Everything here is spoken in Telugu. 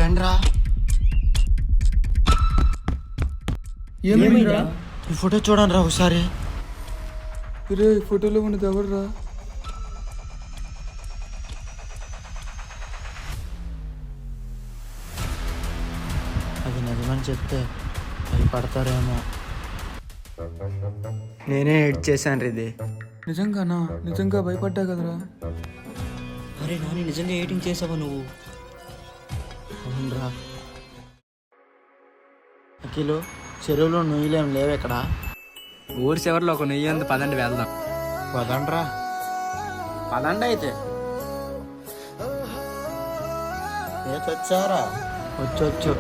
రండ్రా. ఏమైందిరా? ఈ ఫోటో చూడండి రా ఒకసారి. రే ఫోటోలో ఉన్నది ఎవర్రా? అది నిజమని చెప్తే భయపడతారేమో. నేనే ఎడిట్ చేశాను రా ఇది. నిజంగానా? నిజంగా భయపడ్డా కదరా. అరే నాని, నిజంగా ఎడిటింగ్ చేసావా నువ్వు? అవునరా. అఖిలు, చెరువులో నొయ్యలేం లేవు ఇక్కడ. ఊరి చివరిలో ఒక నెయ్యి ఉంది, పదండి వెళ్దాం. పదండ్రా. పదండి అయితే. వచ్చారా? వచ్చు.